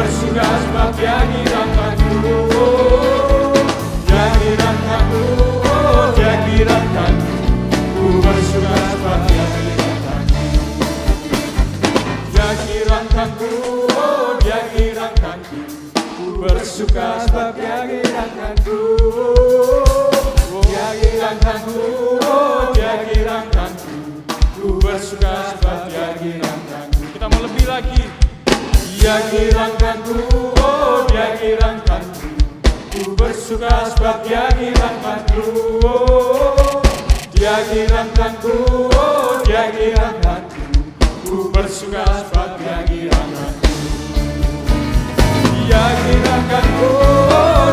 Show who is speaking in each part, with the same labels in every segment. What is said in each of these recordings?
Speaker 1: bersuka sebab Dia kirataku. Dia kirataku, Dia kirataku. Ku bersuka sebab Dia kirataku. Dia kirataku, Dia kirataku. Ku bersuka sebab Dia kirataku. Dia kirataku, Dia kirataku. Ku bersuka sebab Dia kirataku. Kita mau lebih lagi. Dia kirataku, Dia kirataku. Ku bersuka sebab Dia kirataku. Dia kirataku, Dia kirataku. Ku bersuka sebab Dia kirataku. Dia kirataku,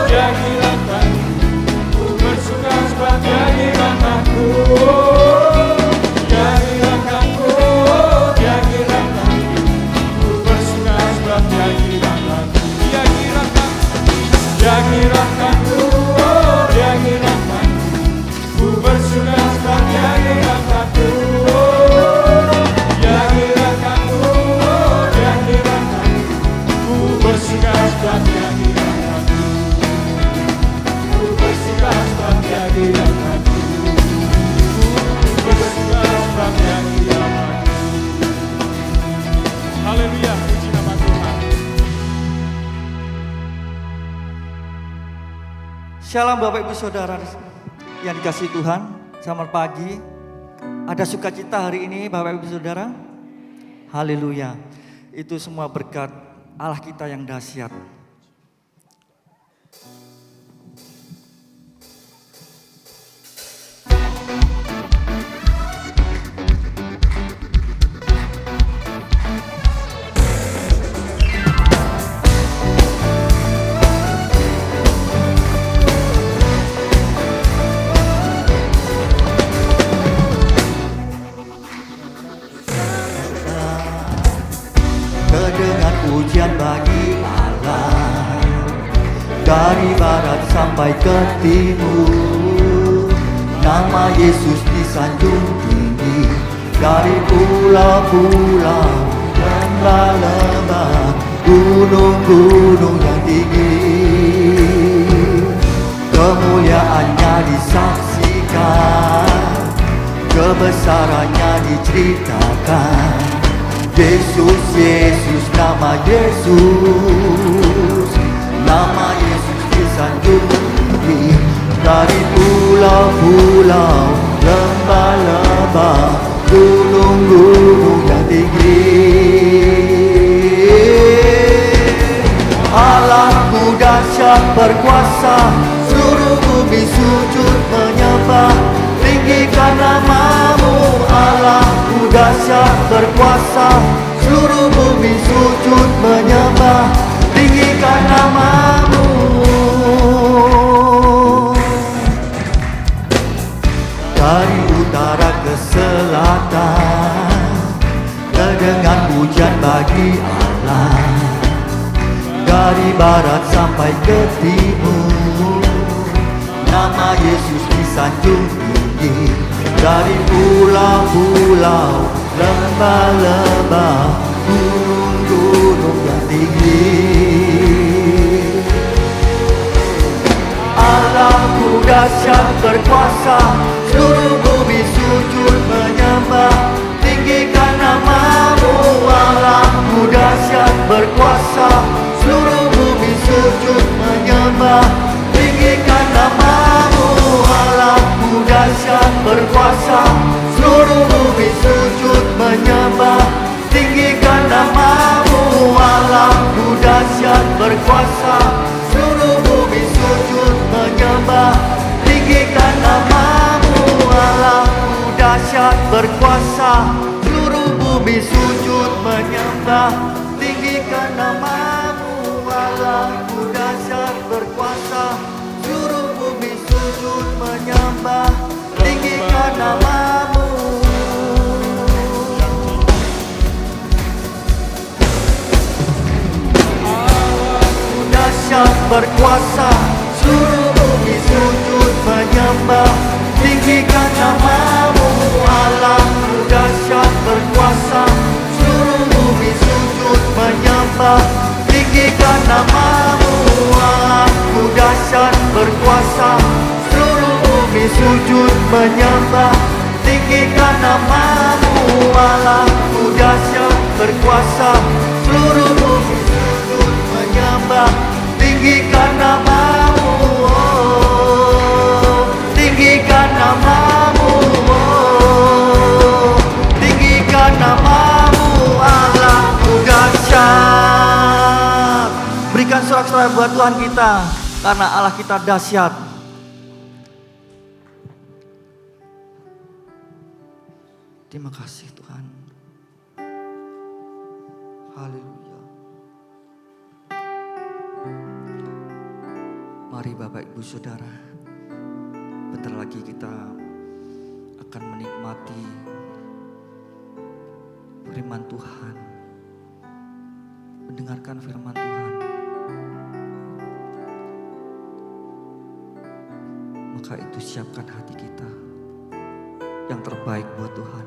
Speaker 1: Dia kirataku. Ku bersuka sebab Dia kirataku. Dia kirataku, Dia kirataku. Ku bersuka sebab Dia kirataku. Dia kirataku, Dia kirataku, Dia kirataku. Ku bersuka sebab Dia kirataku. Dia kirataku, Dia kirataku. Ku bersuka sebab Dia kirataku. Ku bersuka sebab Dia kirataku. Ku bersuka sebab Dia kirataku. Haleluya, puji nama Tuhan.
Speaker 2: Shalom Bapak Ibu Saudara yang dikasihi Tuhan. Selamat pagi. Ada sukacita hari ini Bapak Ibu Saudara. Haleluya. Itu semua berkat Allah kita yang dahsyat. Terdengar pujian bagi Allah dari barat sampai ke timur. Nama Yesus disanjung tinggi dari pulau-pulau, lembah-lembah, gunung-gunung yang tinggi. Kemuliaannya disaksikan, kebesarannya diceritakan. Yesus, Yesus, nama Yesus, nama Yesus disanjung tinggi dari pulau-pulau, lembah-lembah, gunung-gunung yang tinggi. Allahku dahsyat berkuasa, seluruh bumi sujud menyembah, tinggikan namamu. Allahku dahsyat berkuasa, seluruh bumi sujud menyembah, tinggikan namamu. Dari utara ke selatan, terdengar pujian bagi Allah. Dari barat sampai ke timur, nama Yesus disanjung tinggi dari pulau-pulau, lembah-lembah, gunung-gunung yang tinggi. Allahku dahsyat berkuasa, seluruh bumi sujud menyembah, tinggikan namamu. Allahku dahsyat berkuasa, seluruh bumi sujud menyembah, tinggikan namamu. Allahku dahsyat berkuasa, seluruh bumi sujud menyembah, tinggikan namamu. Allahku dahsyat berkuasa, seluruh bumi sujud menyembah, tinggikan namamu. Allahku dahsyat berkuasa, seluruh bumi sujud menyembah, tinggikan namamu. Allahku dahsyat berkuasa, seluruh bumi sujud menyembah, tinggikan namamu. Allahku dahsyat berkuasa, seluruh bumi sujud menyembah, tinggikan namamu. Allahku dahsyat berkuasa, seluruh bumi sujud menyembah, tinggikan tinggikan namamu Allah, Ku dahsyat berkuasa, seluruh bumi sujud menyembah. Tinggikan namamu Allah, Ku dahsyat berkuasa, seluruh bumi sujud menyembah. Tinggikan namamu, oh, tinggikan namamu, oh, tinggikan namamu Allah, Ku dahsyat. Berikan sorak-sorai buat Tuhan kita, karena Allah kita dahsyat. Terima kasih Tuhan. Haleluya. Mari Bapak Ibu Saudara, bentar lagi kita akan menikmati firman Tuhan, mendengarkan firman Tuhan. Maka itu siapkan hati kita yang terbaik buat Tuhan.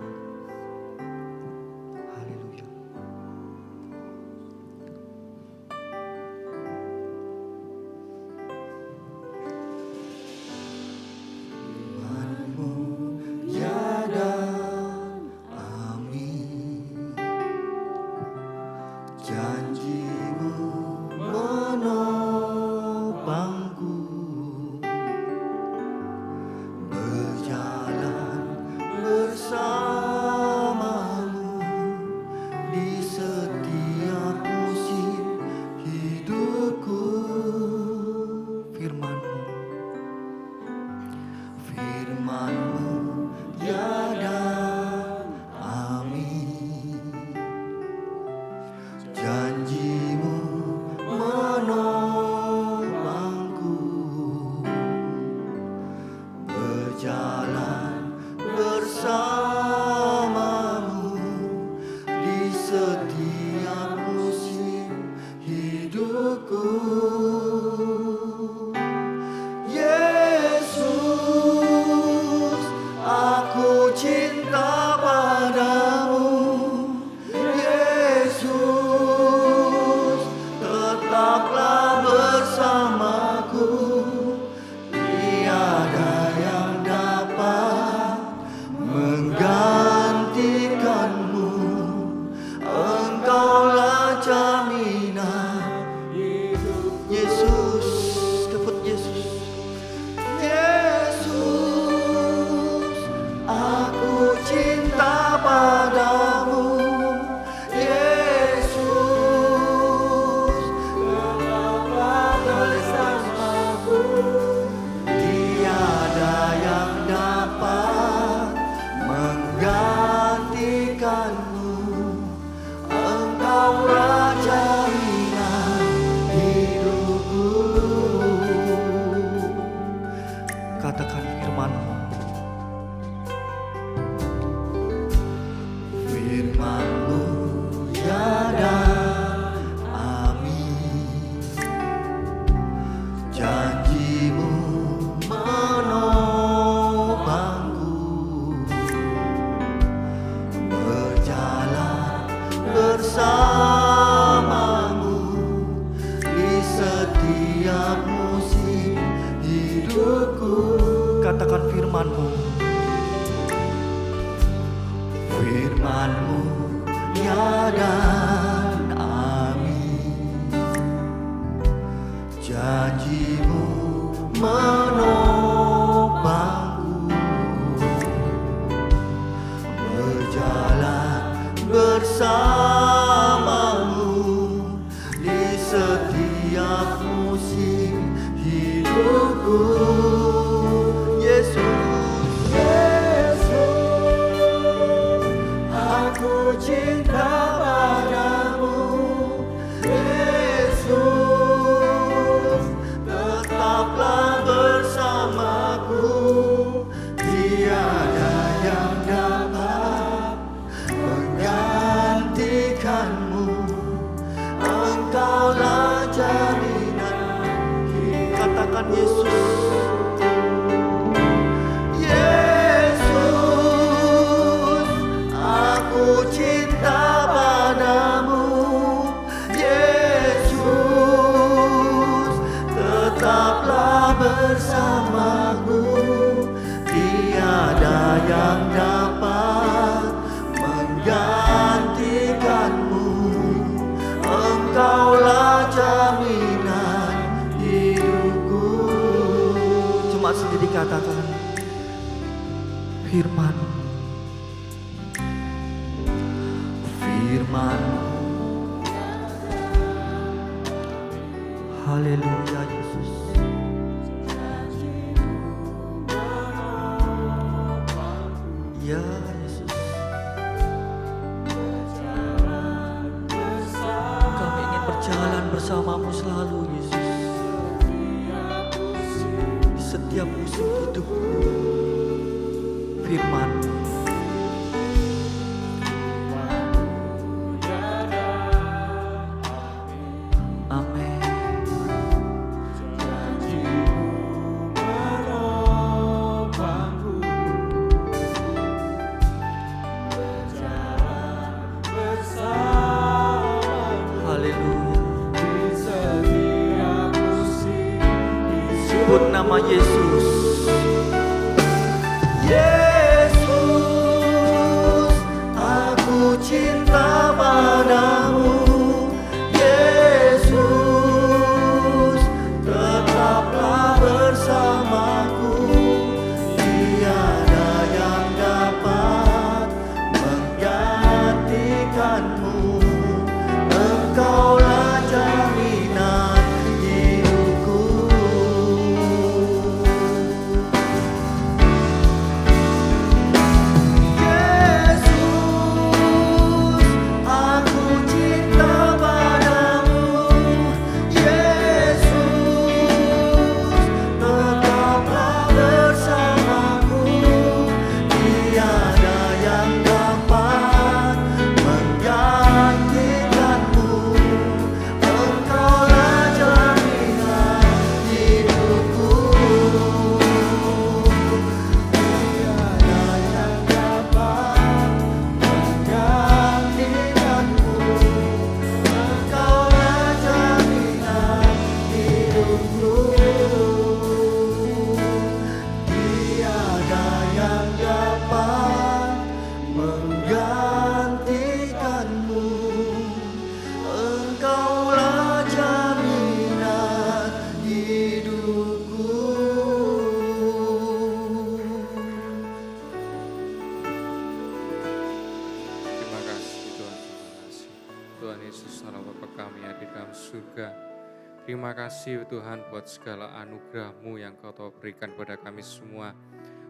Speaker 2: Haleluya. Firman-Mu ya dan amin, janji-Mu menopangku, berjalan bersamamu di setiap musim hidupku. Firman-Mu, firman-Mu ya dan amin, janji-Mu menopangku, berjalan bersamamu di setiap musim hidupku. Yesus, aku cinta padamu. Yesus, tetaplah bersamaku. Tiada yang dapat menggantikanmu. Engkaulah jaminan hidup. Yesus, dapat Yesus. Yesus, aku cinta padamu. Yesus, tetaplah bersamaku. Tiada yang dapat menggantikanmu. Engkaulah jaminan hidupku. Katakan firman-Mu. Firman-Mu ya dan amin, janji-Mu menopangku, berjalan bersamamu di setiap musim hidupku. Katakan firman-Mu. Firman-Mu ya dan amin, janji-Mu menopangku, berjalan bersamamu di setiap musim hidupku. Yesus, aku cinta padamu. Yesus, tetaplah bersamaku. Tiada yang dapat menggantikanmu. Engkaulah jaminan. Katakan Yesus. Yesus, aku cinta padamu. Yesus, dikatakan firman, firman. Haleluya Yesus. Ya Yesus. Kami ingin berjalan bersamamu selalu Yesus. Di setiap musim hidup. Firman. Amin. Sebut nama Yesus. Yesus, aku cinta padamu. Yesus, tetaplah bersamaku. Tiada yang dapat menggantikanmu. Engkaulah jaminan hidupku. Yesus, aku cinta padamu. Yesus, tetaplah bersamaku. Tiada yang dapat menggantikanmu. Engkaulah jaminan hidupku. Tiada yang dapat menggantikanmu. Engkaulah jaminan hidupku. Tiada yang dapat menggantikanmu. Engkaulah jaminan hidupku.
Speaker 1: Terima kasih Tuhan, terima kasih. Tuhan Yesus Allah Bapa kami yang di dalam surga. Terima kasih Tuhan buat segala anugerah-Mu yang Kau telah berikan kepada kami semua.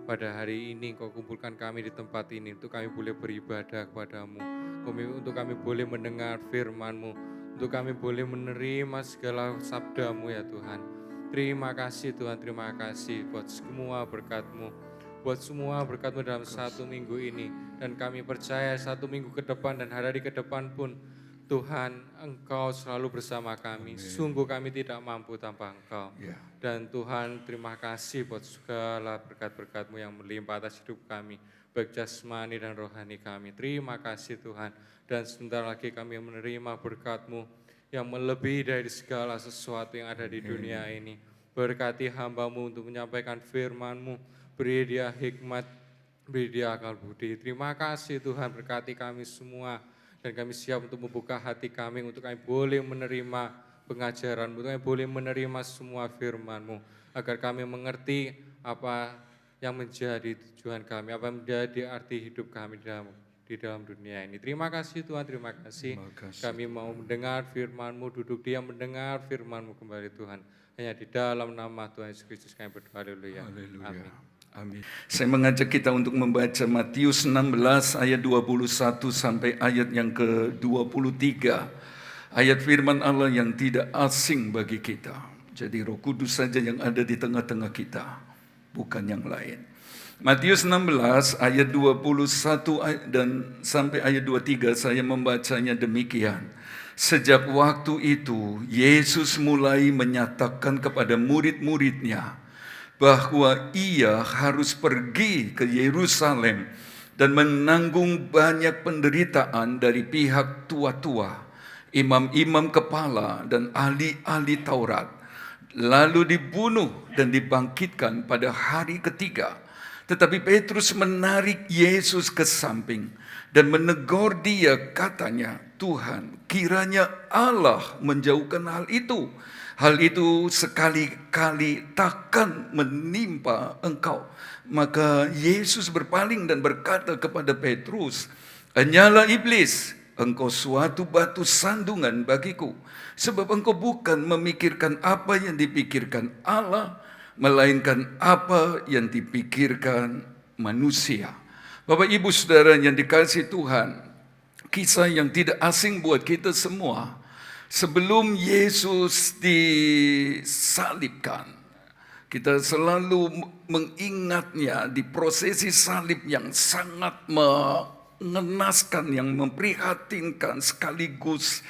Speaker 1: Pada hari ini Kau kumpulkan kami di tempat ini untuk kami boleh beribadah kepada-Mu. Untuk kami boleh mendengar firman-Mu. Untuk kami boleh menerima segala sabda-Mu ya Tuhan. Terima kasih Tuhan, terima kasih buat semua berkat-Mu. Buat semua berkat-Mu dalam satu minggu ini. Dan kami percaya satu minggu ke depan dan hari ke depan pun Tuhan, Engkau selalu bersama kami. Sungguh kami tidak mampu tanpa Engkau. Dan Tuhan, terima kasih buat segala berkat-berkat-Mu yang melimpah atas hidup kami, baik jasmani dan rohani kami. Terima kasih Tuhan. Dan sebentar lagi kami menerima berkat-Mu yang melebihi dari segala sesuatu yang ada di dunia ini. Berkati hamba-Mu untuk menyampaikan firman-Mu, beri dia hikmat, beri dia akal budi. Terima kasih Tuhan, berkati kami semua. Dan kami siap untuk membuka hati kami, untuk kami boleh menerima pengajaran, untuk kami boleh menerima semua firman-Mu, agar kami mengerti apa yang menjadi tujuan kami, apa yang menjadi arti hidup kami di dalam dunia ini. Terima kasih Tuhan, terima kasih. Kami mau mendengar firman-Mu, duduk diam mendengar firman-Mu kembali Tuhan. Hanya di dalam nama Tuhan Yesus Kristus kami berdoa. Haleluya. Amin.
Speaker 3: Amin. Saya mengajak kita untuk membaca Matius 16 ayat 21 sampai ayat yang ke-23. Ayat firman Allah yang tidak asing bagi kita. Jadi Roh Kudus saja yang ada di tengah-tengah kita, bukan yang lain. Matius 16 ayat 21 dan sampai ayat 23 saya membacanya demikian. Sejak waktu itu Yesus mulai menyatakan kepada murid-muridnya bahwa ia harus pergi ke Yerusalem dan menanggung banyak penderitaan dari pihak tua-tua, imam-imam kepala dan ahli-ahli Taurat, lalu dibunuh dan dibangkitkan pada hari ketiga. Tetapi Petrus menarik Yesus ke samping dan menegur dia, katanya, Tuhan, kiranya Allah menjauhkan hal itu. Hal itu sekali-kali takkan menimpa engkau. Maka Yesus berpaling dan berkata kepada Petrus, "Hanyalah iblis, engkau suatu batu sandungan bagiku. Sebab engkau bukan memikirkan apa yang dipikirkan Allah, melainkan apa yang dipikirkan manusia." Bapak Ibu Saudara yang dikasihi Tuhan, kisah yang tidak asing buat kita semua. Sebelum Yesus disalibkan, kita selalu mengingatnya di prosesi salib yang sangat mengenaskan, yang memprihatinkan sekaligus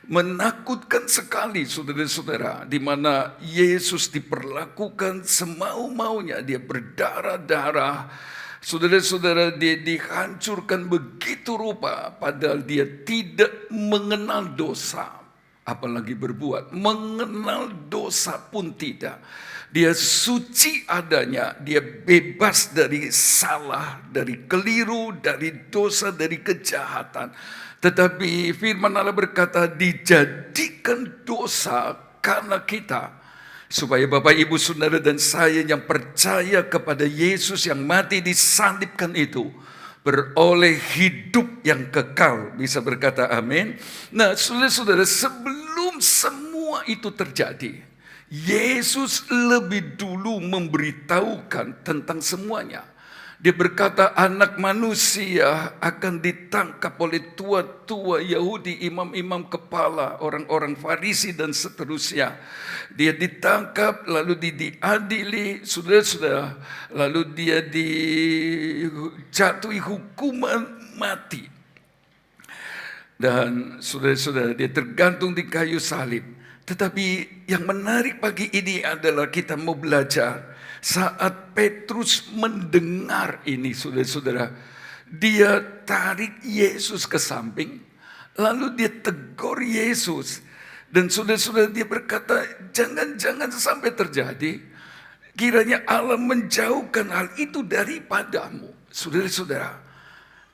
Speaker 3: menakutkan sekali, saudara-saudara, di mana Yesus diperlakukan semau-maunya, dia berdarah-darah. Saudara-saudara, dia dihancurkan begitu rupa, padahal dia tidak mengenal dosa. Apalagi berbuat, mengenal dosa pun tidak. Dia suci adanya, dia bebas dari salah, dari keliru, dari dosa, dari kejahatan. Tetapi firman Allah berkata, dijadikan dosa karena kita. Supaya Bapak Ibu Saudara dan saya yang percaya kepada Yesus yang mati disalibkan itu beroleh hidup yang kekal. Bisa berkata amin. Nah, saudara-saudara, sebelum semua itu terjadi, Yesus lebih dulu memberitahukan tentang semuanya. Dia berkata, anak manusia akan ditangkap oleh tua-tua Yahudi, imam-imam kepala, orang-orang Farisi dan seterusnya. Dia ditangkap, lalu diadili, saudara-saudara, lalu dia dijatuhi hukuman mati. Dan saudara-saudara, dia tergantung di kayu salib. Tetapi yang menarik pagi ini adalah kita mau belajar. Saat Petrus mendengar ini, saudara-saudara, dia tarik Yesus ke samping, lalu dia tegur Yesus. Dan saudara-saudara, dia berkata, jangan-jangan sampai terjadi, kiranya Allah menjauhkan hal itu daripadamu. Saudara-saudara,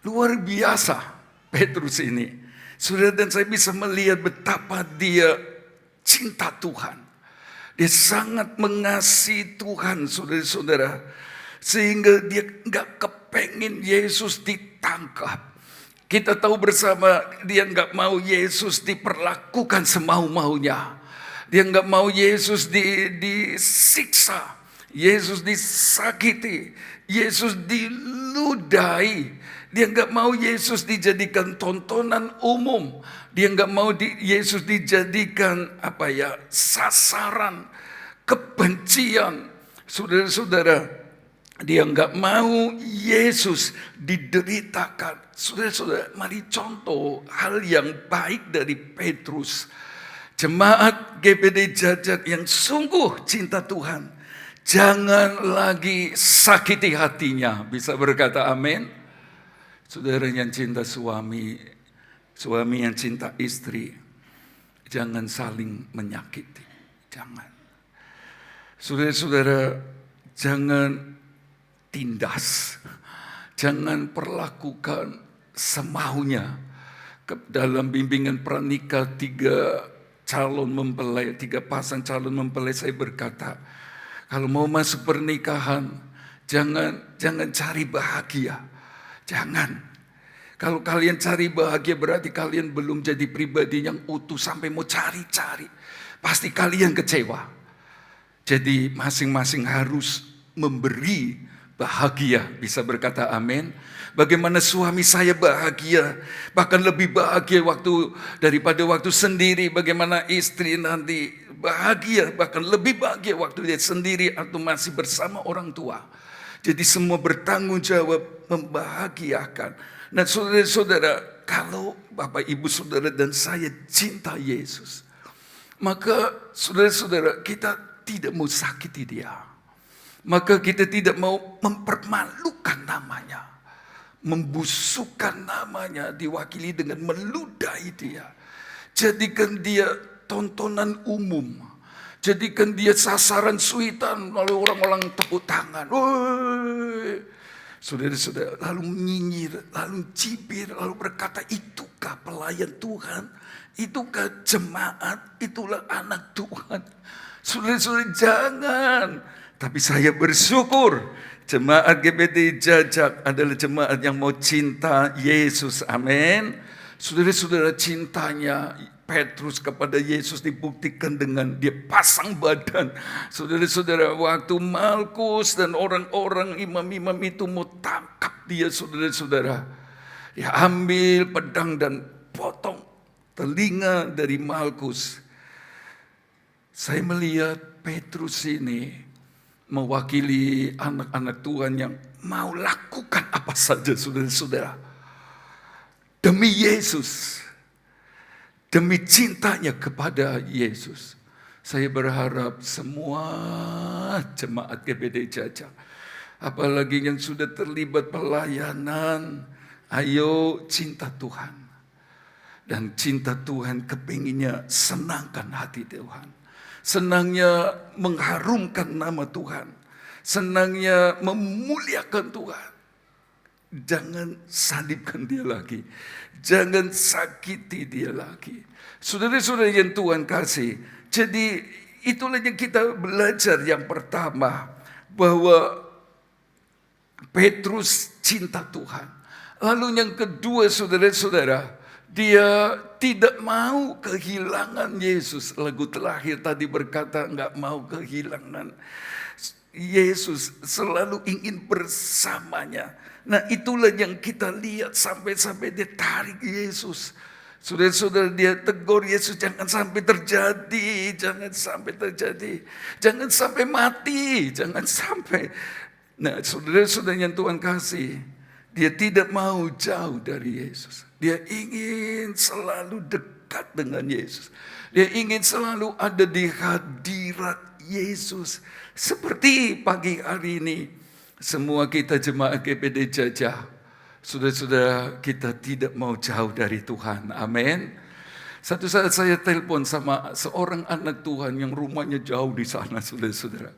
Speaker 3: luar biasa Petrus ini. Saudara dan saya bisa melihat betapa dia cinta Tuhan. Dia sangat mengasihi Tuhan, saudara-saudara. Sehingga dia gak kepengin Yesus ditangkap. Kita tahu bersama, dia gak mau Yesus diperlakukan semau-maunya. Dia gak mau Yesus disiksa. Yesus disakiti. Yesus diludahi. Dia gak mau Yesus dijadikan tontonan umum. Dia nggak mau Yesus dijadikan sasaran kebencian. Saudara-saudara, dia nggak mau Yesus dideritakan. Saudara-saudara, mari contoh hal yang baik dari Petrus. Jemaat GBD Jajak yang sungguh cinta Tuhan, jangan lagi sakiti hatinya. Bisa berkata amin? Saudara yang cinta suami yang cinta istri, jangan saling menyakiti. Jangan. Saudara-saudara, jangan tindas. Jangan perlakukan semaunya. Dalam bimbingan pranikah 3 pasang calon mempelai, saya berkata, kalau mau masuk pernikahan, jangan cari bahagia. Jangan. Kalau kalian cari bahagia berarti kalian belum jadi pribadi yang utuh sampai mau cari-cari. Pasti kalian kecewa. Jadi masing-masing harus memberi bahagia. Bisa berkata amin. Bagaimana suami saya bahagia, bahkan lebih bahagia daripada waktu sendiri. Bagaimana istri nanti bahagia, bahkan lebih bahagia waktu dia sendiri atau masih bersama orang tua. Jadi semua bertanggung jawab membahagiakan. Nah, saudara-saudara, kalau Bapak Ibu Saudara dan saya cinta Yesus, maka saudara-saudara, kita tidak mau sakiti dia. Maka kita tidak mau mempermalukan namanya, membusukkan namanya, diwakili dengan meludahi dia. Jadikan dia tontonan umum. Jadikan dia sasaran suitan oleh orang-orang tepuk tangan. Woi. Saudara-saudara, lalu menyinyir, lalu cibir, lalu berkata, itukah pelayan Tuhan? Itukah jemaat? Itulah anak Tuhan. Saudara-saudara, jangan. Tapi saya bersyukur jemaat GBT Jajak adalah jemaat yang mau cinta Yesus. Amin. Saudara-saudara, cintanya Petrus kepada Yesus dibuktikan dengan dia pasang badan. Saudara-saudara, waktu Malkus dan orang-orang imam-imam itu mau tangkap dia, saudara-saudara, dia ambil pedang dan potong telinga dari Malkus. Saya melihat Petrus ini mewakili anak-anak Tuhan yang mau lakukan apa saja, saudara-saudara, demi Yesus. Demi cintanya kepada Yesus. Saya berharap semua jemaat GBT Jajak, apalagi yang sudah terlibat pelayanan, ayo cinta Tuhan. Dan cinta Tuhan kepinginnya senangkan hati Tuhan. Senangnya mengharumkan nama Tuhan. Senangnya memuliakan Tuhan. Jangan salibkan dia lagi. Jangan sakiti dia lagi. Saudara-saudara yang Tuhan kasih. Jadi itulah yang kita belajar yang pertama. Bahwa Petrus cinta Tuhan. Lalu yang kedua, saudara-saudara, dia tidak mau kehilangan Yesus. Lagu terakhir tadi berkata enggak mau kehilangan Yesus, selalu ingin bersamanya. Nah, itulah yang kita lihat sampai dia tarik Yesus. Saudara-saudara, dia tegur Yesus, jangan sampai terjadi, jangan sampai terjadi, jangan sampai mati, jangan sampai. Nah, saudara-saudara yang Tuhan kasih, dia tidak mau jauh dari Yesus. Dia ingin selalu dekat dengan Yesus. Dia ingin selalu ada di hadirat Yesus. Seperti pagi hari ini, semua kita jemaat GBT Jajak, saudara-saudara, kita tidak mau jauh dari Tuhan. Amin. Satu saat saya telepon sama seorang anak Tuhan yang rumahnya jauh di sana, saudara-saudara,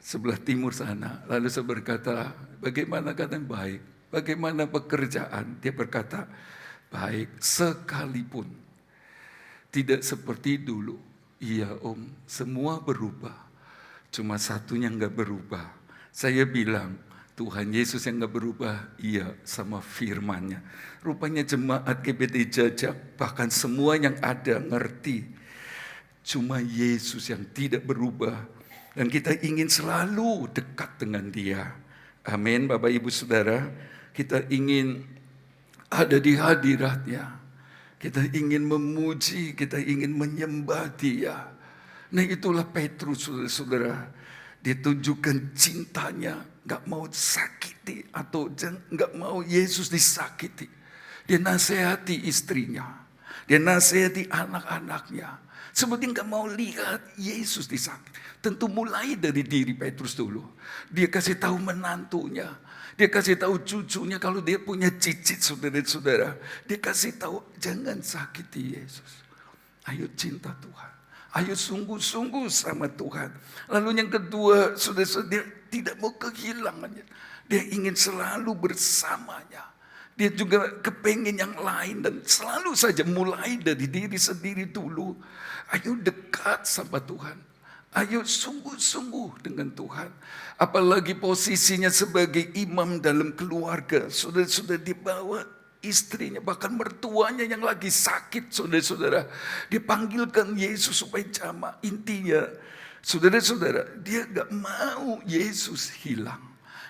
Speaker 3: sebelah timur sana. Lalu saya berkata, bagaimana? Katanya baik. Bagaimana pekerjaan? Dia berkata, baik sekalipun tidak seperti dulu. Iya om, semua berubah. Cuma satunya nggak berubah. Saya bilang, Tuhan Yesus yang nggak berubah. Iya, sama firman-Nya. Rupanya jemaat GBT Jajak, bahkan semua yang ada ngerti. Cuma Yesus yang tidak berubah. Dan kita ingin selalu dekat dengan Dia. Amin, Bapak Ibu Saudara. Kita ingin ada di hadirat-Nya. Kita ingin memuji, kita ingin menyembah Dia. Nah, itulah Petrus, saudara-saudara. Dia tunjukkan cintanya, gak mau sakiti atau gak mau Yesus disakiti. Dia nasihati istrinya, dia nasihati anak-anaknya. Seperti gak mau lihat Yesus disakiti. Tentu mulai dari diri Petrus dulu. Dia kasih tahu menantunya, dia kasih tahu cucunya kalau dia punya cicit, saudara-saudara. Dia kasih tahu jangan sakiti Yesus. Ayo cinta Tuhan. Ayo sungguh-sungguh sama Tuhan. Lalu yang kedua, saudara-saudara, dia tidak mau kehilangannya. Dia ingin selalu bersamanya. Dia juga kepengen yang lain dan selalu saja mulai dari diri sendiri dulu. Ayo dekat sama Tuhan. Ayo sungguh-sungguh dengan Tuhan. Apalagi posisinya sebagai imam dalam keluarga. Saudara-saudara, dibawa istrinya, bahkan mertuanya yang lagi sakit, saudara-saudara. Dipanggilkan Yesus supaya jamaah. Intinya, saudara-saudara, dia gak mau Yesus hilang.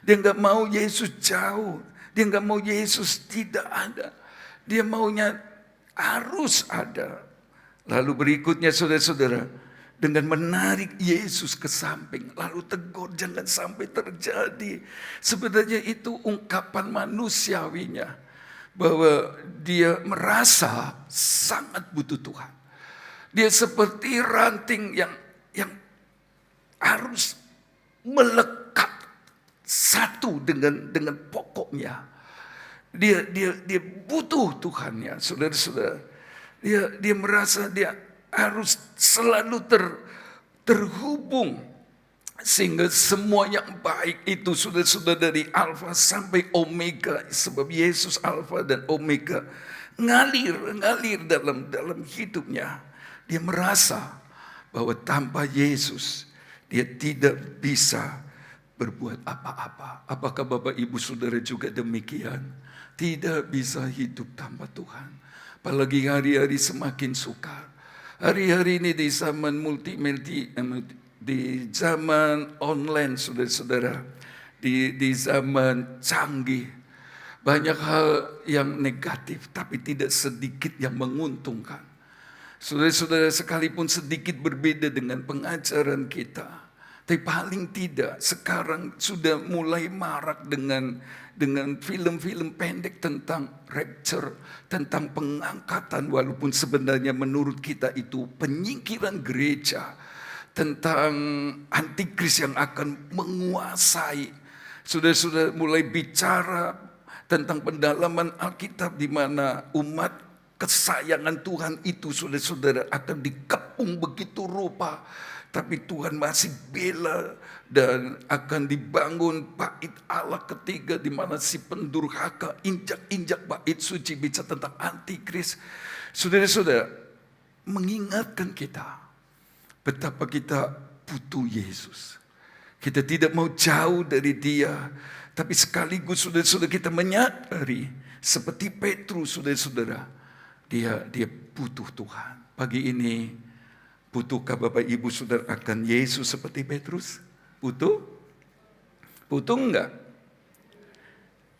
Speaker 3: Dia gak mau Yesus jauh. Dia gak mau Yesus tidak ada. Dia maunya harus ada. Lalu berikutnya, saudara-saudara, dengan menarik Yesus ke samping, lalu tegur jangan sampai terjadi. Sebenarnya itu ungkapan manusiawinya, bahwa dia merasa sangat butuh Tuhan. Dia seperti ranting yang harus melekat satu dengan pokoknya. Dia butuh Tuhannya, saudara-saudara. Dia merasa dia harus selalu terhubung Sehingga semua yang baik itu sudah dari Alfa sampai Omega. Sebab Yesus Alfa dan Omega ngalir dalam hidupnya. Dia merasa bahwa tanpa Yesus dia tidak bisa berbuat apa-apa. Apakah Bapak Ibu Saudara juga demikian? Tidak bisa hidup tanpa Tuhan. Apalagi hari-hari semakin sukar. Hari-hari ini di zaman di zaman online, saudara-saudara, di zaman canggih, banyak hal yang negatif, tapi tidak sedikit yang menguntungkan. Saudara-saudara, sekalipun sedikit berbeda dengan pengajaran kita, tapi paling tidak sekarang sudah mulai marak dengan film-film pendek tentang rapture, tentang pengangkatan, walaupun sebenarnya menurut kita itu penyingkiran gereja, tentang antikris yang akan menguasai. Sudah mulai bicara tentang pendalaman Alkitab di mana umat kesayangan Tuhan itu saudara-saudara akan dikepung begitu rupa. Tapi Tuhan masih bela dan akan dibangun bait Allah ketiga di mana si pendurhaka injak-injak bait suci, bicara tentang antikris. Saudara-saudara, mengingatkan kita betapa kita butuh Yesus. Kita tidak mau jauh dari Dia, tapi sekaligus saudara-saudara kita menyadari seperti Petrus, saudara-saudara, dia butuh Tuhan. Pagi ini, butuhkah Bapak Ibu Saudara akan Yesus seperti Petrus? Butuh? Butuh enggak?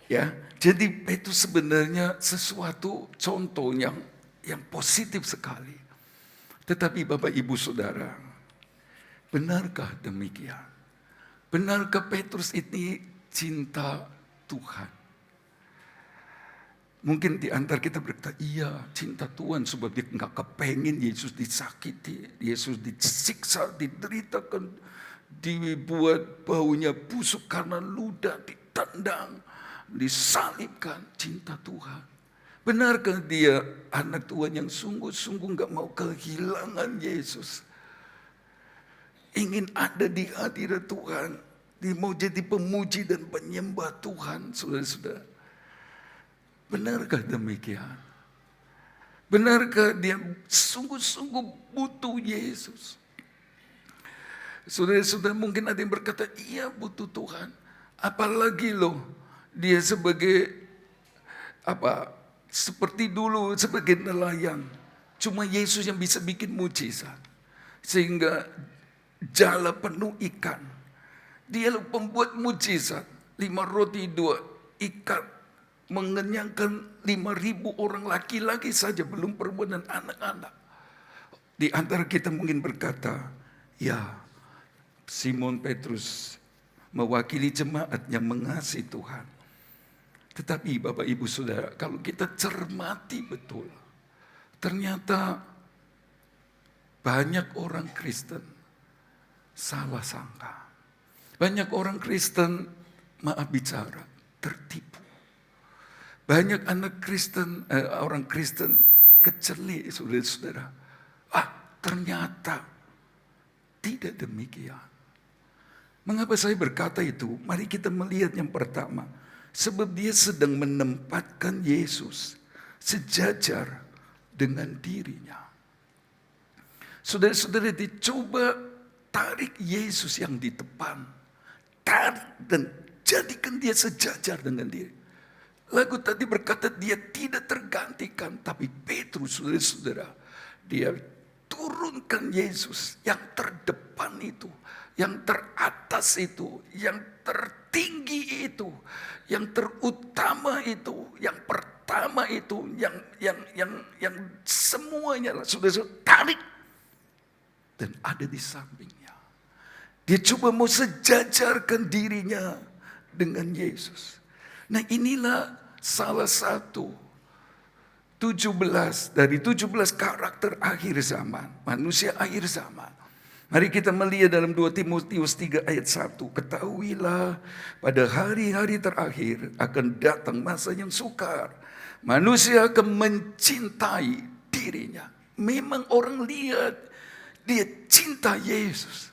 Speaker 3: Ya, jadi Petrus sebenarnya sesuatu contoh yang positif sekali. Tetapi Bapak Ibu Saudara, benarkah demikian? Benarkah Petrus ini cinta Tuhan? Mungkin di antara kita berkata, iya cinta Tuhan sebab dia nggak kepengen Yesus disakiti, Yesus disiksa, dideritakan, dibuat baunya busuk karena ludah, ditendang, disalibkan, cinta Tuhan. Benarkah dia anak Tuhan yang sungguh-sungguh nggak mau kehilangan Yesus? Ingin ada di hadirat Tuhan, dia mau jadi pemuji dan penyembah Tuhan, saudara-saudara. Benarkah demikian? Benarkah dia sungguh-sungguh butuh Yesus? Saudara-saudara, mungkin ada yang berkata, iya butuh Tuhan. Apalagi loh, dia sebagai seperti dulu sebagai nelayan. Cuma Yesus yang bisa bikin mujizat. Sehingga jala penuh ikan. Dia pembuat mujizat. 5 roti 2 ikan. Mengenyangkan 5.000 orang laki-laki saja, belum perempuan dan anak-anak. Di antara kita mungkin berkata, ya Simon Petrus mewakili jemaat yang mengasihi Tuhan. Tetapi Bapak Ibu Saudara, kalau kita cermati betul, ternyata banyak orang Kristen salah sangka. Banyak orang Kristen, maaf bicara, tertipu. Banyak anak Kristen, orang Kristen kecelik, saudara-saudara. Ternyata tidak demikian. Mengapa saya berkata itu? Mari kita melihat yang pertama. Sebab dia sedang menempatkan Yesus sejajar dengan dirinya. Saudara-saudara, dicoba tarik Yesus yang di depan. Tarik dan jadikan dia sejajar dengan diri. Lagu tadi berkata dia tidak tergantikan. Tapi Petrus, saudara-saudara, dia turunkan Yesus yang terdepan itu, yang teratas itu, yang tertinggi itu, yang terutama itu, yang pertama itu, yang semuanya sudah tarik dan ada di sampingnya. Dia coba mau sejajarkan dirinya dengan Yesus. Nah, inilah salah satu 17 dari 17 karakter akhir zaman, manusia akhir zaman. Mari kita melihat dalam 2 Timotius 3 ayat 1. Ketahuilah pada hari-hari terakhir akan datang masa yang sukar. Manusia akan mencintai dirinya. Memang orang lihat dia cinta Yesus.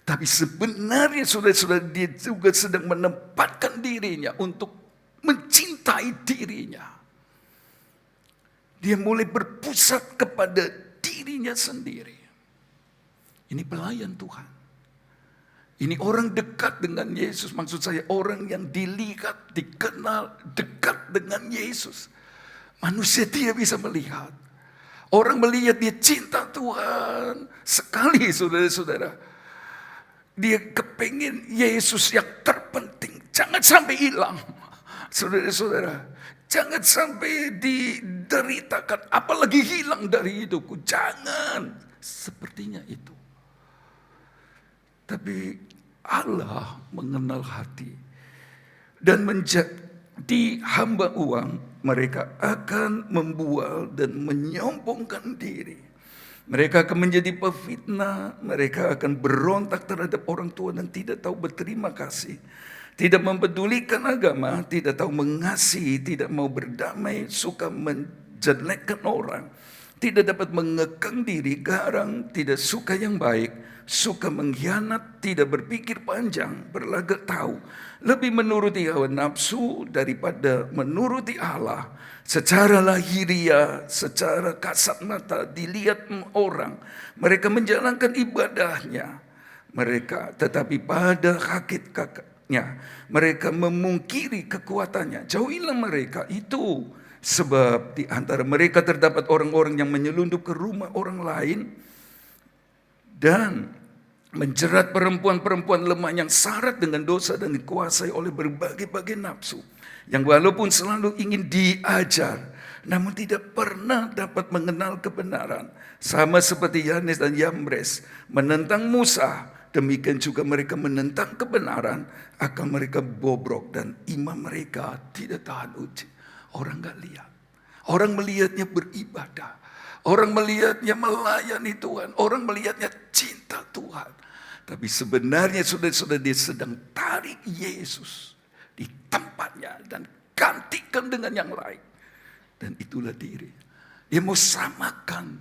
Speaker 3: Tapi sebenarnya saudara-saudara, dia juga sedang menempatkan dirinya untuk mencintai dirinya. Dia mulai berpusat kepada dirinya sendiri. Ini pelayan Tuhan. Ini orang dekat dengan Yesus. Maksud saya orang yang dilihat, dikenal, dekat dengan Yesus. Manusia dia bisa melihat. Orang melihat dia cinta Tuhan. Sekali saudara-saudara. Dia kepengen Yesus yang terpenting. Jangan sampai hilang. Saudara-saudara. Jangan sampai dideritakan. Apalagi hilang dari hidupku. Jangan. Sepertinya itu. Tapi Allah mengenal hati. Dan menjadi hamba uang. Mereka akan membual dan menyombongkan diri. Mereka akan menjadi pefitnah, mereka akan berontak terhadap orang tua dan tidak tahu berterima kasih. Tidak mempedulikan agama, tidak tahu mengasihi, tidak mau berdamai, suka menjelekkan orang. Tidak dapat mengekang diri, garang, tidak suka yang baik, suka mengkhianat, tidak berpikir panjang, berlagak tahu. Lebih menuruti hawa nafsu daripada menuruti Allah. Secara lahiriah, secara kasat mata dilihat orang. Mereka menjalankan ibadahnya. Mereka tetapi pada hakikatnya mereka memungkiri kekuatannya. Jauhilah mereka itu. Sebab di antara mereka terdapat orang-orang yang menyelundup ke rumah orang lain. Dan menjerat perempuan-perempuan lemah yang syarat dengan dosa dan dikuasai oleh berbagai-bagai nafsu. Yang walaupun selalu ingin diajar, namun tidak pernah dapat mengenal kebenaran. Sama seperti Yanes dan Yambres menentang Musa, demikian juga mereka menentang kebenaran, akan mereka bobrok dan iman mereka tidak tahan uji. Orang gak lihat. Orang melihatnya beribadah. Orang melihatnya melayani Tuhan. Orang melihatnya cinta Tuhan. Tapi sebenarnya saudara-saudara dia sedang tarik Yesus di tempatnya dan gantikan dengan yang lain. Dan itulah diri. Dia mau samakan.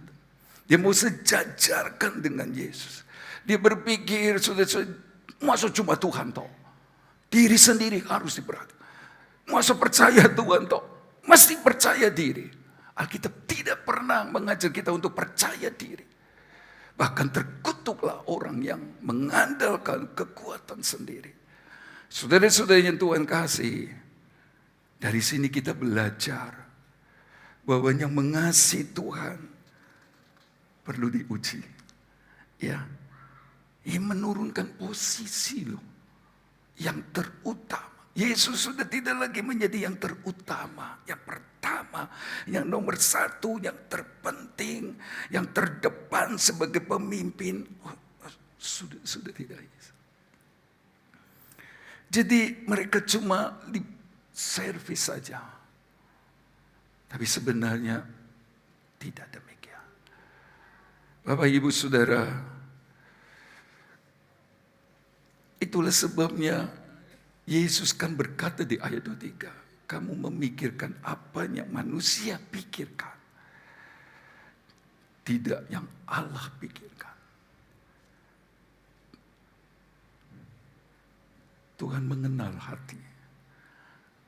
Speaker 3: Dia mau sejajarkan dengan Yesus. Dia berpikir, saudara-saudara, masa cuma Tuhan toh? Diri sendiri harus diperhatikan. Masa percaya Tuhan toh? Mesti percaya diri. Alkitab tidak pernah mengajar kita untuk percaya diri. Bahkan terkutuklah orang yang mengandalkan kekuatan sendiri. Saudara-saudara yang Tuhan kasih, dari sini kita belajar bahwa yang mengasihi Tuhan perlu diuji. Ya, ia menurunkan posisi loh yang terutama. Yesus sudah tidak lagi menjadi yang terutama, yang pertama, yang nomor satu, yang terpenting, yang terdepan sebagai pemimpin. Sudah tidak. Jadi mereka cuma di servis saja. Tapi sebenarnya tidak demikian. Bapak Ibu Saudara, itulah sebabnya Yesus kan berkata di ayat 23, kamu memikirkan apa yang manusia pikirkan, tidak yang Allah pikirkan. Tuhan mengenal hati.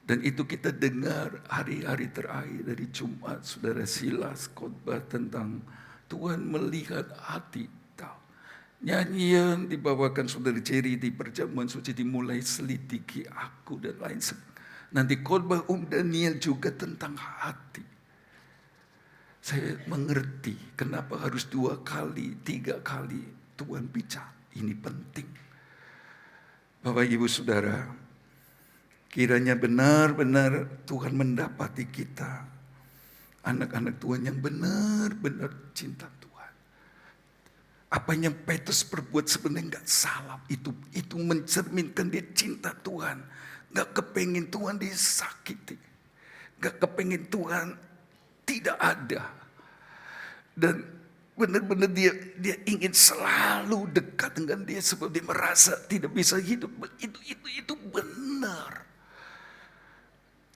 Speaker 3: Dan itu kita dengar hari-hari terakhir dari Jumat, Saudara Silas khotbah tentang Tuhan melihat hati. Nyanyian dibawakan Saudara Jerry di perjamuan suci dimulai selidiki aku dan lain sebagainya. Nanti khotbah Daniel juga tentang hati. Saya mengerti kenapa harus 2 kali, 3 kali Tuhan bicara. Ini penting. Bapak Ibu Saudara, kiranya benar-benar Tuhan mendapati kita. Anak-anak Tuhan yang benar-benar cinta Tuhan. Apa yang Petrus perbuat sebenarnya nggak salah. Itu mencerminkan dia cinta Tuhan. Nggak kepengin Tuhan disakiti. Nggak kepengin Tuhan tidak ada. Dan benar-benar dia ingin selalu dekat dengan dia sebab dia merasa tidak bisa hidup. Itu benar.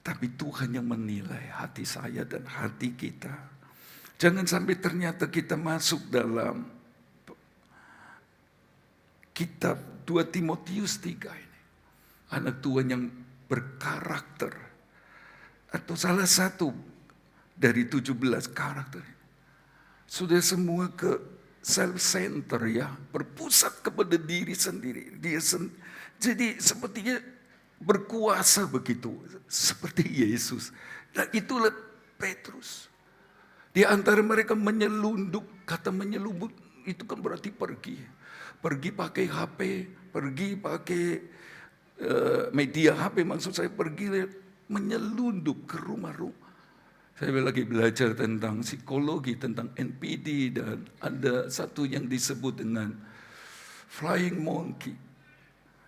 Speaker 3: Tapi Tuhan yang menilai hati saya dan hati kita. Jangan sampai ternyata kita masuk dalam kitab 2 Timotius 3 ini. Anak Tuhan yang berkarakter. Atau salah satu dari 17 karakter. Sudah semua ke self-center ya. Berpusat kepada diri sendiri. Jadi sepertinya berkuasa begitu. Seperti Yesus. Nah itulah Petrus. Di antara mereka menyelundup, kata menyelundup itu kan berarti pergi. Pergi pakai HP, pergi pakai media HP, maksud saya pergi menyelundup ke rumah-rumah. Saya lagi belajar tentang psikologi, tentang NPD, dan ada satu yang disebut dengan flying monkey.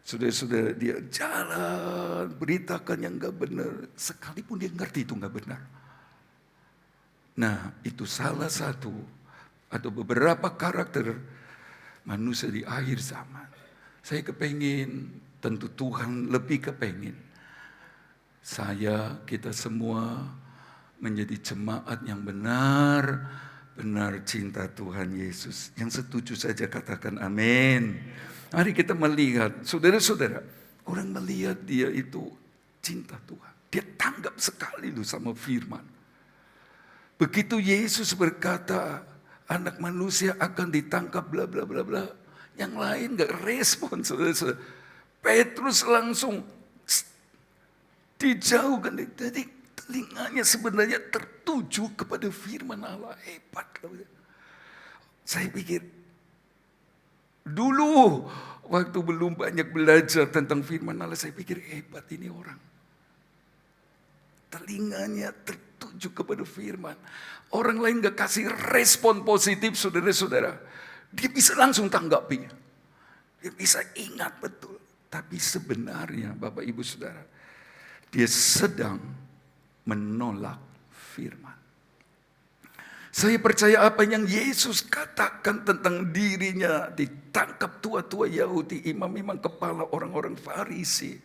Speaker 3: Sudah dia jalan, beritakan yang gak benar, sekalipun dia ngerti itu gak benar. Nah, itu salah satu atau beberapa karakter manusia di akhir zaman. Saya kepengin, tentu Tuhan lebih kepengin. Kita semua menjadi jemaat yang benar cinta Tuhan Yesus. Yang setuju saja katakan amin. Mari kita melihat, saudara-saudara, orang melihat dia itu cinta Tuhan. Dia tanggap sekali loh sama firman. Begitu Yesus berkata, anak manusia akan ditangkap bla bla bla bla. Yang lain gak respon, saudara-saudara. Petrus langsung dijauhkan. Jadi telinganya sebenarnya tertuju kepada firman Allah. Hebat. Saya pikir, dulu waktu belum banyak belajar tentang firman Allah, saya pikir hebat ini orang. Telinganya tertuju kepada firman. Orang lain gak kasih respon positif, saudara-saudara. Dia bisa langsung tanggapi. Dia bisa ingat betul. Tapi sebenarnya Bapak Ibu Saudara, dia sedang menolak firman. Saya percaya apa yang Yesus katakan tentang dirinya ditangkap tua-tua Yahudi, imam-imam kepala orang-orang Farisi.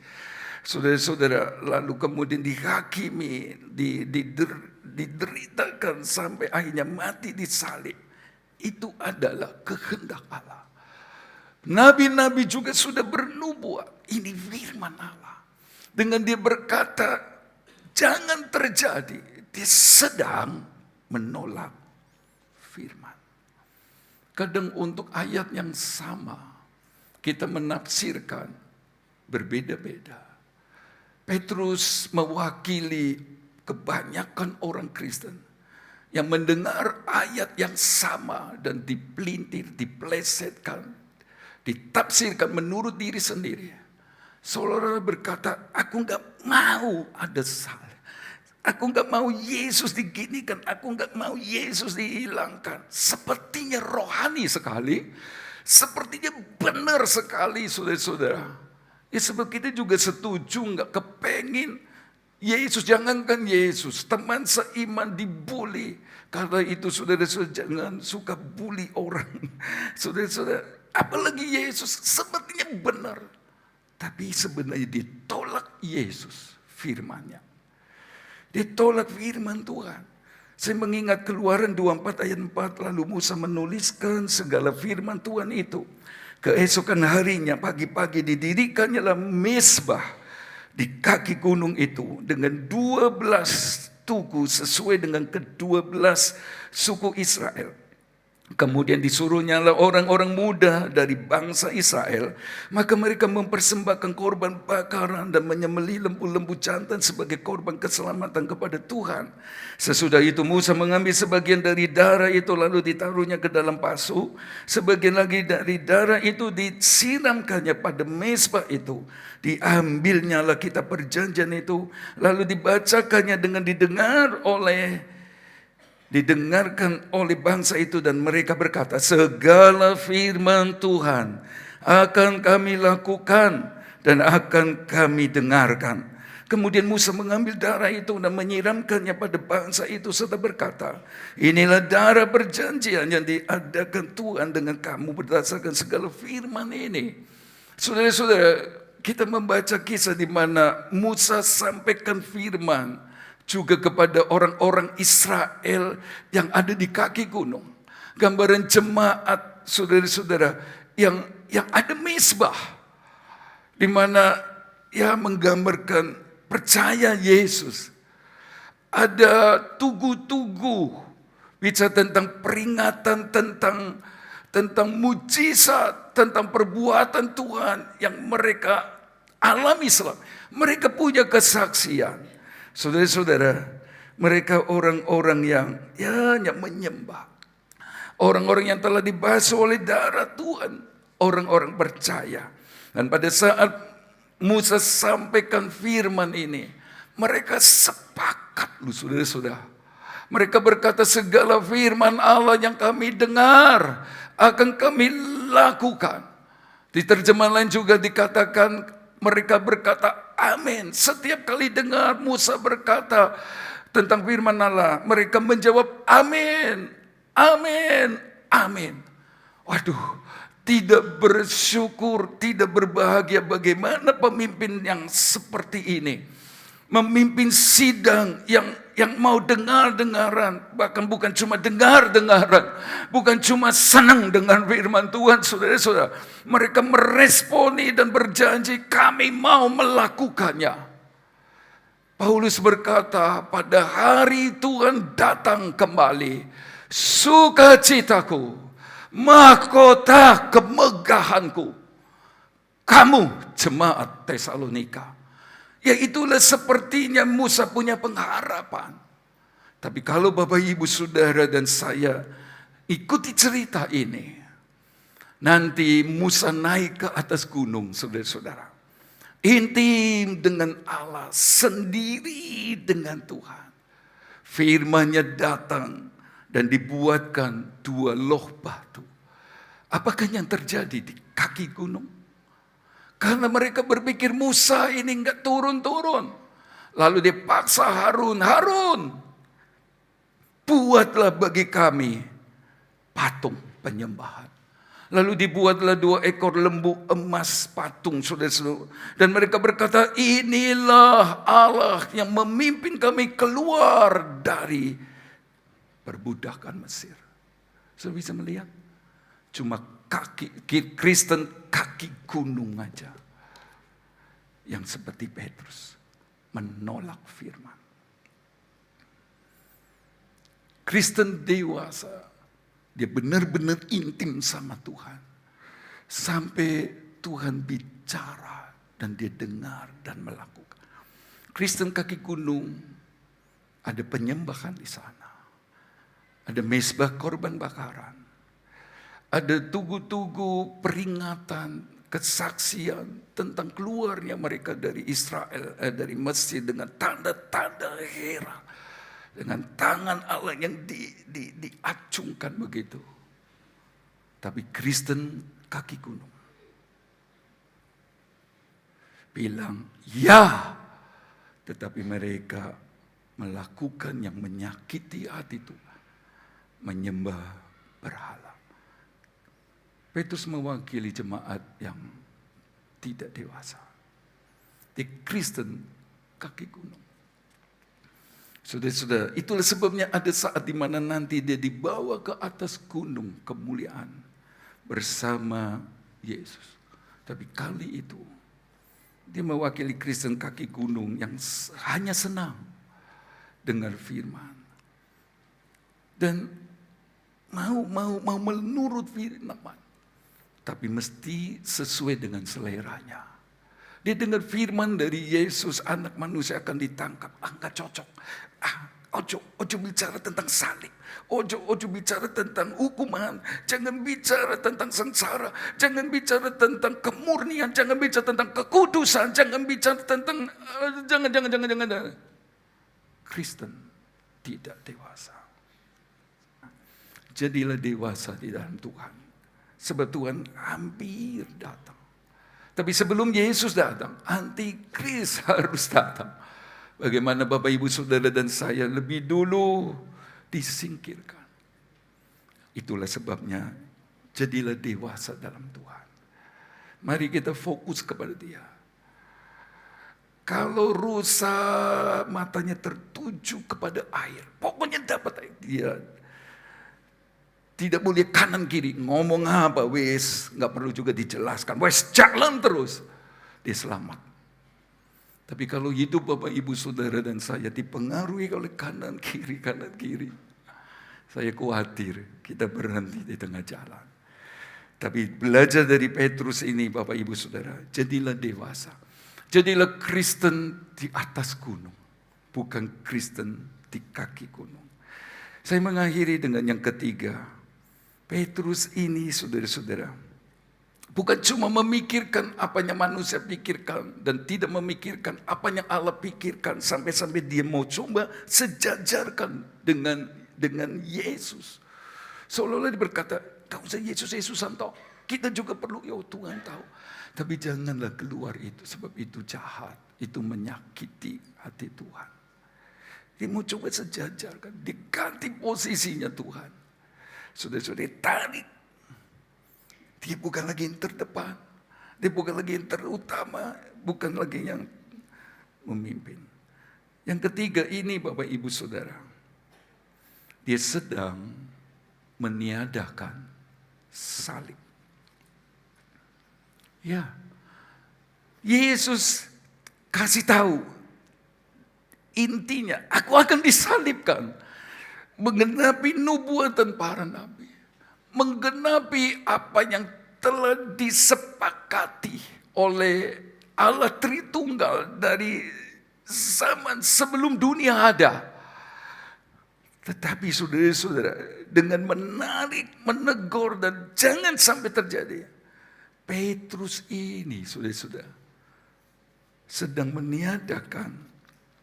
Speaker 3: Saudara-saudara, lalu kemudian dihakimi, dideritakan sampai akhirnya mati disalib. Itu adalah kehendak Allah. Nabi-nabi juga sudah bernubuat. Ini firman Allah. Dengan dia berkata, jangan terjadi. Dia sedang menolak firman. Kadang untuk ayat yang sama, kita menafsirkan berbeda-beda. Petrus mewakili kebanyakan orang Kristen yang mendengar ayat yang sama dan dipelintir, diplesetkan, ditafsirkan menurut diri sendiri. Seolah-olah berkata, aku gak mau ada salah. Aku gak mau Yesus diginikan, aku gak mau Yesus dihilangkan. Sepertinya rohani sekali, sepertinya benar sekali saudara-saudara. Ya sebab kita juga setuju gak kepengin Yesus, jangankan Yesus, teman seiman dibully. Karena itu saudara-saudara jangan suka bully orang. Saudara-saudara, apalagi Yesus sepertinya benar. Tapi sebenarnya ditolak Yesus firman-Nya. Ditolak firman Tuhan. Saya mengingat Keluaran 24 ayat 4, lalu Musa menuliskan segala firman Tuhan itu. Keesokan harinya pagi-pagi didirikannya lah mezbah di kaki gunung itu dengan 12 tugu sesuai dengan ke-12 suku Israel. Kemudian disuruhnya lah orang-orang muda dari bangsa Israel. Maka mereka mempersembahkan korban bakaran dan menyembelih lembu-lembu jantan sebagai korban keselamatan kepada Tuhan. Sesudah itu Musa mengambil sebagian dari darah itu lalu ditaruhnya ke dalam pasu. Sebagian lagi dari darah itu disiramkannya pada mezbah itu. Diambilnya lah kitab perjanjian itu. Lalu dibacakannya dengan didengarkan oleh bangsa itu dan mereka berkata, segala firman Tuhan akan kami lakukan dan akan kami dengarkan. Kemudian Musa mengambil darah itu dan menyiramkannya pada bangsa itu serta berkata, inilah darah perjanjian yang diadakan Tuhan dengan kamu berdasarkan segala firman ini. Saudara-saudara, kita membaca kisah di mana Musa sampaikan firman juga kepada orang-orang Israel yang ada di kaki gunung. Gambaran jemaat saudara-saudara, yang ada mesbah, di mana ya menggambarkan percaya Yesus. Ada tugu-tugu, bicara tentang peringatan, tentang mujizat, tentang perbuatan Tuhan yang mereka alami selama. Mereka punya kesaksian. Saudara-saudara, mereka orang-orang yang menyembah. Orang-orang yang telah dibasuh oleh darah Tuhan. Orang-orang percaya. Dan pada saat Musa sampaikan firman ini, mereka sepakat, saudara-saudara. Mereka berkata, segala firman Allah yang kami dengar akan kami lakukan. Di terjemahan lain juga dikatakan, mereka berkata amin. Setiap kali dengar Musa berkata tentang firman Allah, mereka menjawab amin, amin, amin. Waduh, tidak bersyukur, tidak berbahagia bagaimana pemimpin yang seperti ini. Memimpin sidang yang mau dengar-dengaran, bahkan bukan cuma dengar-dengaran, bukan cuma senang dengan firman Tuhan, saudara-saudara. Mereka meresponi dan berjanji, kami mau melakukannya. Paulus berkata, pada hari Tuhan datang kembali, sukacitaku, mahkota kemegahanku, kamu jemaat Tesalonika. Ya itulah sepertinya Musa punya pengharapan. Tapi kalau Bapak Ibu Saudara dan saya ikuti cerita ini, nanti Musa naik ke atas gunung, saudara-saudara. Intim dengan Allah, sendiri dengan Tuhan. Firman-Nya datang dan dibuatkan 2 loh batu. Apakah yang terjadi di kaki gunung? Karena mereka berpikir Musa ini enggak turun-turun. Lalu dia paksa Harun, buatlah bagi kami patung penyembahan. Lalu dibuatlah 2 ekor lembu emas patung, saudara-saudara. Dan mereka berkata, inilah Allah yang memimpin kami keluar dari perbudakan Mesir. Saudara bisa melihat? Cuma Kristen kaki gunung aja yang seperti Petrus menolak firman. Kristen dewasa, dia benar-benar intim sama Tuhan. Sampai Tuhan bicara dan dia dengar dan melakukan. Kristen kaki gunung, ada penyembahan di sana. Ada mezbah korban bakaran. Ada tugu-tugu peringatan, kesaksian tentang keluarnya mereka dari Israel, dari Mesir dengan tanda-tanda heran. Dengan tangan Allah yang diacungkan begitu. Tapi Kristen kaki gunung bilang ya, tetapi mereka melakukan yang menyakiti hati Tuhan, menyembah berhala. Petrus mewakili jemaat yang tidak dewasa. Di Kristen kaki gunung. Saudara-saudara, itulah sebabnya ada saat di mana nanti dia dibawa ke atas gunung kemuliaan bersama Yesus. Tapi kali itu dia mewakili Kristen kaki gunung yang hanya senang dengar firman dan mau menurut firman, tapi mesti sesuai dengan seleranya. Dia dengar firman dari Yesus, anak manusia akan ditangkap. Enggak cocok. Ojo bicara tentang salib. Ojo bicara tentang hukuman. Jangan bicara tentang sengsara. Jangan bicara tentang kemurnian. Jangan bicara tentang kekudusan. Jangan bicara tentang jangan. Kristen tidak dewasa. Jadilah dewasa di dalam Tuhan. Sebab Tuhan hampir datang. Tapi sebelum Yesus datang, antikris harus datang. Bagaimana Bapak Ibu Saudara dan saya lebih dulu disingkirkan. Itulah sebabnya jadilah dewasa dalam Tuhan. Mari kita fokus kepada Dia. Kalau rusa matanya tertuju kepada air, pokoknya dapat air. Tidak boleh kanan kiri. Ngomong apa wes, nggak perlu juga dijelaskan. Wes jalan terus, dia selamat. Tapi kalau hidup Bapak Ibu Saudara dan saya dipengaruhi oleh kanan kiri, saya khawatir kita berhenti di tengah jalan. Tapi belajar dari Petrus ini Bapak Ibu Saudara, jadilah dewasa. Jadilah Kristen di atas gunung, bukan Kristen di kaki gunung. Saya mengakhiri dengan yang ketiga. Petrus ini saudara-saudara, bukan cuma memikirkan apa yang manusia pikirkan dan tidak memikirkan apa yang Allah pikirkan sampai-sampai dia mau coba sejajarkan dengan Yesus. Seolah-olah dia berkata, gak usah Yesus-Yesusan toh. Kita juga perlu, ya Tuhan tahu. Tapi janganlah keluar itu, sebab itu jahat, itu menyakiti hati Tuhan. Dia mau coba sejajarkan, diganti posisinya Tuhan. Saudara-saudara tarik. Dia bukan lagi yang terdepan. Dia bukan lagi yang terutama. Bukan lagi yang memimpin. Yang ketiga ini Bapak Ibu Saudara. Dia sedang meniadakan salib. Ya. Yesus kasih tahu. Intinya, aku akan disalibkan. Menggenapi nubuatan para nabi. Menggenapi apa yang telah disepakati oleh Allah Tritunggal dari zaman sebelum dunia ada. Tetapi saudara-saudara, dengan menarik, menegur dan jangan sampai terjadi. Petrus ini saudara-saudara sedang meniadakan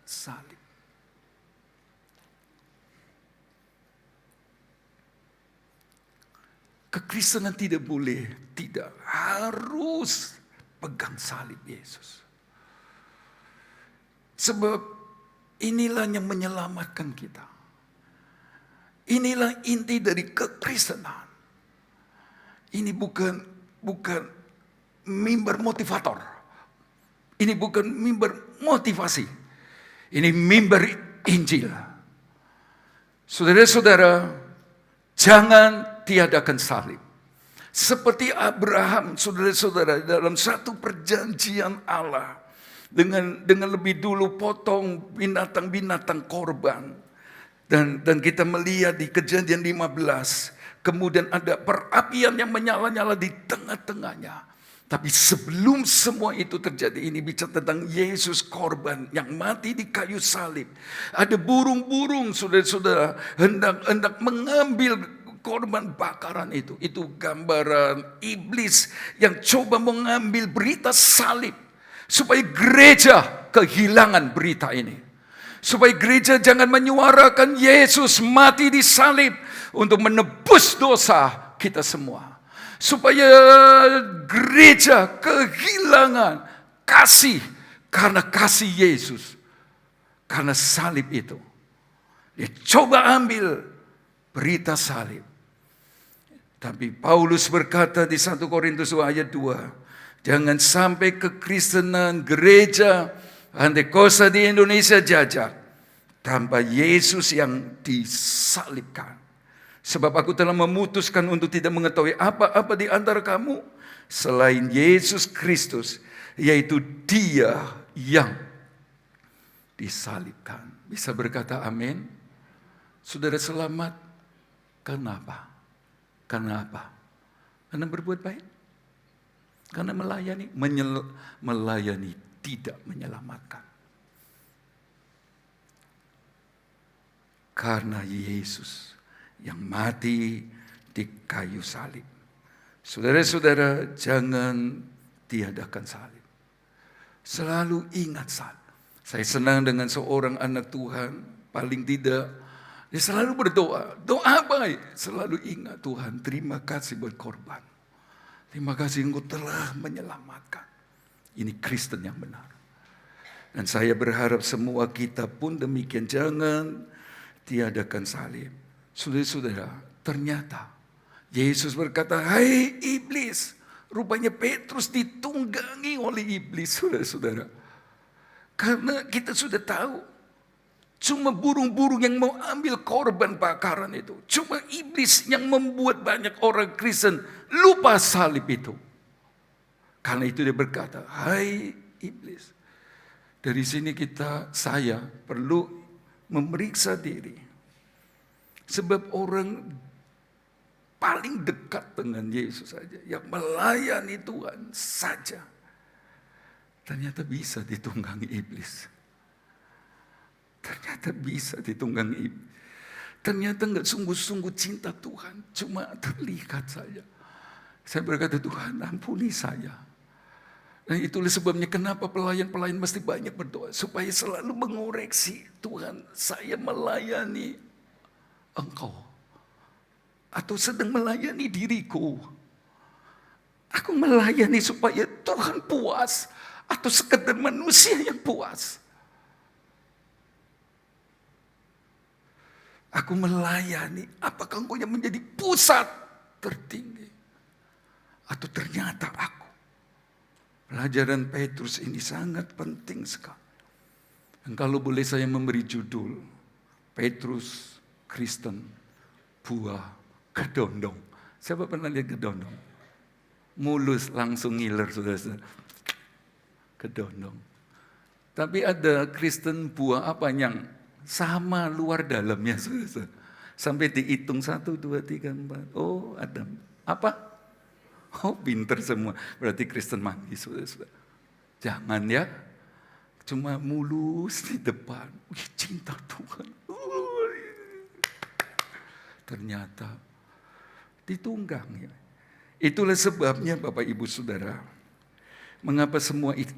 Speaker 3: salib. Kekristenan tidak boleh, tidak harus pegang salib Yesus. Sebab inilah yang menyelamatkan kita. Inilah inti dari kekristenan. Ini bukan mimbar motivator. Ini bukan mimbar motivasi. Ini mimbar Injil. Saudara-saudara, jangan tiadakan salib. Seperti Abraham, saudara-saudara, dalam satu perjanjian Allah. Dengan lebih dulu potong binatang-binatang korban. Dan kita melihat di Kejadian 15. Kemudian ada perapian yang menyala-nyala di tengah-tengahnya. Tapi sebelum semua itu terjadi, ini bicara tentang Yesus korban yang mati di kayu salib. Ada burung-burung, saudara-saudara, hendak mengambil korban bakaran itu. Itu gambaran iblis yang coba mengambil berita salib. Supaya gereja kehilangan berita ini. Supaya gereja jangan menyuarakan Yesus mati di salib untuk menebus dosa kita semua. Supaya gereja kehilangan kasih karena kasih Yesus. Karena salib itu. Dia coba ambil berita salib. Tapi Paulus berkata di 1 Korintus 2 ayat 2. Jangan sampai kekristenan gereja Antekosa di Indonesia jajak tanpa Yesus yang disalibkan. Sebab aku telah memutuskan untuk tidak mengetahui apa-apa di antara kamu selain Yesus Kristus, yaitu Dia yang disalibkan. Bisa berkata amin? Saudara selamat. Kenapa? Kenapa? Karena berbuat baik. Karena melayani. Melayani tidak menyelamatkan. Karena Yesus yang mati di kayu salib. Saudara-saudara, jangan tiadakan salib. Selalu ingat salib. Saya senang dengan seorang anak Tuhan, paling tidak dia selalu berdoa. Doa baik, selalu ingat Tuhan, terima kasih buat korban. Terima kasih Engkau telah menyelamatkan. Ini Kristen yang benar. Dan saya berharap semua kita pun demikian, jangan tiadakan salib. Saudara-saudara, ternyata Yesus berkata, hai iblis. Rupanya Petrus ditunggangi oleh iblis, saudara-saudara. Karena kita sudah tahu, Cuma burung-burung yang mau ambil korban bakaran itu. Cuma iblis yang membuat banyak orang Kristen lupa salib itu. Karena itu dia berkata, hai iblis, dari sini saya perlu memeriksa diri. Sebab orang paling dekat dengan Yesus saja, yang melayani Tuhan saja, ternyata bisa ditunggangi iblis. Ternyata bisa ditunggangi iblis. Ternyata nggak sungguh-sungguh cinta Tuhan, cuma terlihat saja. Saya berkata, Tuhan ampuni saya. Dan itulah sebabnya kenapa pelayan-pelayan mesti banyak berdoa. Supaya selalu mengoreksi, Tuhan saya melayani Engkau. Atau sedang melayani diriku. Aku melayani supaya Tuhan puas. Atau sekedar manusia yang puas. Aku melayani, apakah engkau yang menjadi pusat tertinggi? Atau ternyata aku? Pelajaran Petrus ini sangat penting sekali. Dan kalau boleh saya memberi judul, Petrus Kristen buah kedondong. Siapa pernah lihat kedondong? Mulus langsung ngiler, saudara-saudara. Kedondong. Tapi ada Kristen buah apa yang sama luar dalamnya, saudara. Sampai dihitung 1, 2, 3, 4. Oh, ada apa? Oh, pinter semua. Berarti Kristen manis, saudara. Jangan ya, cuma mulus di depan. Wih, cinta Tuhan. Ternyata ditunggang ya. Itulah sebabnya Bapak Ibu Saudara, mengapa semua itu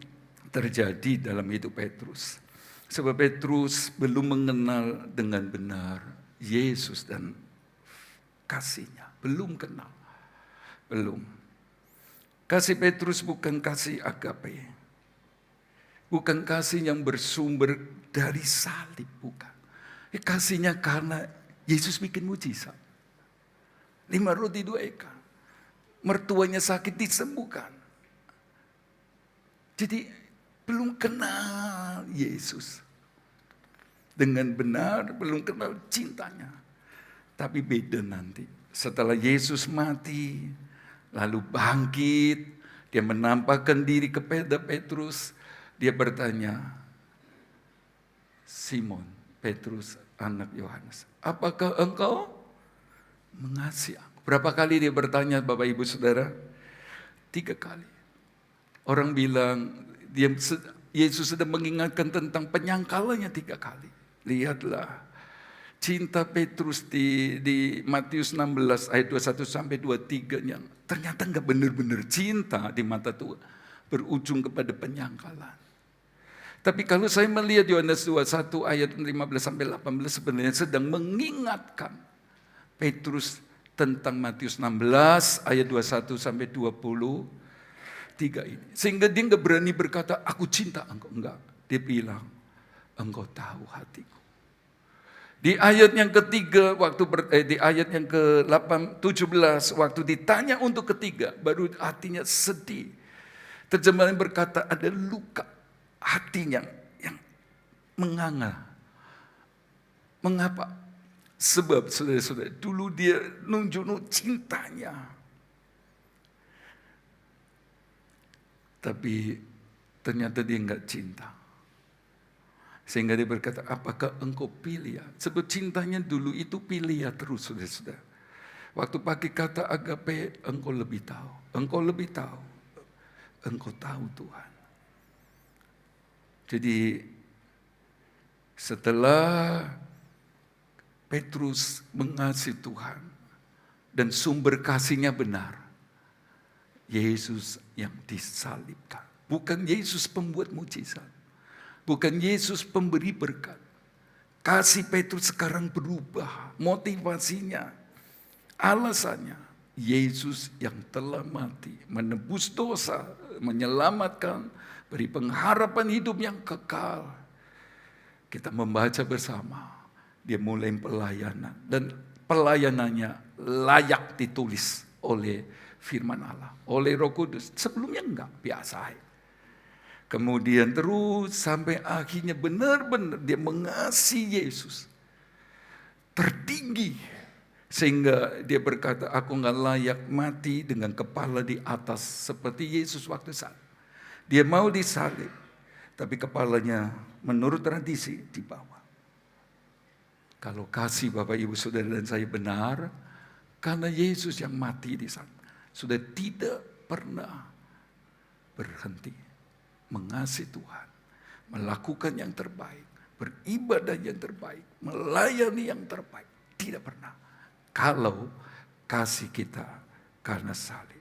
Speaker 3: terjadi dalam hidup Petrus. Sebab Petrus belum mengenal dengan benar Yesus dan kasih-Nya. Belum kenal. Belum. Kasih Petrus bukan kasih agape. Bukan kasih yang bersumber dari salib. Bukan. Kasih-Nya karena Yesus bikin mujizat. 5 roti 2 ikan. Mertuanya sakit disembuhkan. Jadi belum kenal Yesus dengan benar, belum kenal cintanya. Tapi beda nanti. Setelah Yesus mati, lalu bangkit, dia menampakkan diri kepada Petrus. Dia bertanya, Simon, Petrus, anak Yohanes, apakah engkau mengasihi aku? Berapa kali dia bertanya, Bapak Ibu Saudara? 3 kali. Orang bilang, Yesus sedang mengingatkan tentang penyangkalannya 3 kali. Lihatlah cinta Petrus di Matius 16 ayat 21 sampai 23 yang ternyata nggak benar-benar cinta di mata Tuhan, berujung kepada penyangkalan. Tapi kalau saya melihat Yohanes 21 ayat 15 sampai 18 sebenarnya sedang mengingatkan Petrus tentang Matius 16 ayat 21 sampai 23 ini. Sehingga dia nggak berani berkata, aku cinta engkau. Enggak. Dia bilang, engkau tahu hatiku. Di ayat yang ketiga, di ayat yang ke-17, waktu ditanya untuk ketiga, baru hatinya sedih. Terjemahan berkata, ada luka hatinya yang menganga. Mengapa? Sebab, saudara-saudara, dulu dia nunjuk cintanya. Tapi ternyata dia enggak cinta. Sehingga dia berkata, apakah engkau pilih ya? Sebab cintanya dulu itu pilih ya terus, saudara-saudara. Waktu pakai kata agape, engkau lebih tahu. Engkau lebih tahu. Engkau tahu Tuhan. Jadi setelah Petrus mengasihi Tuhan dan sumber kasihnya benar, Yesus yang disalibkan. Bukan Yesus pembuat mujizat. Bukan Yesus pemberi berkat. Kasih Petrus sekarang berubah. Motivasinya, alasannya, Yesus yang telah mati, menebus dosa, menyelamatkan, beri pengharapan hidup yang kekal. Kita membaca bersama. Dia mulai pelayanan. Dan pelayanannya layak ditulis oleh firman Allah, oleh Roh Kudus. Sebelumnya enggak, biasa. Kemudian terus sampai akhirnya benar-benar dia mengasihi Yesus. Tertinggi. Sehingga dia berkata, aku gak layak mati dengan kepala di atas seperti Yesus waktu saat. Dia mau disalib. Tapi kepalanya menurut tradisi di bawah. Kalau kasih Bapak Ibu Saudara dan saya benar, karena Yesus yang mati di sana. Sudah tidak pernah berhenti mengasihi Tuhan, melakukan yang terbaik, beribadah yang terbaik, melayani yang terbaik. Tidak pernah. Kalau kasih kita karena salib.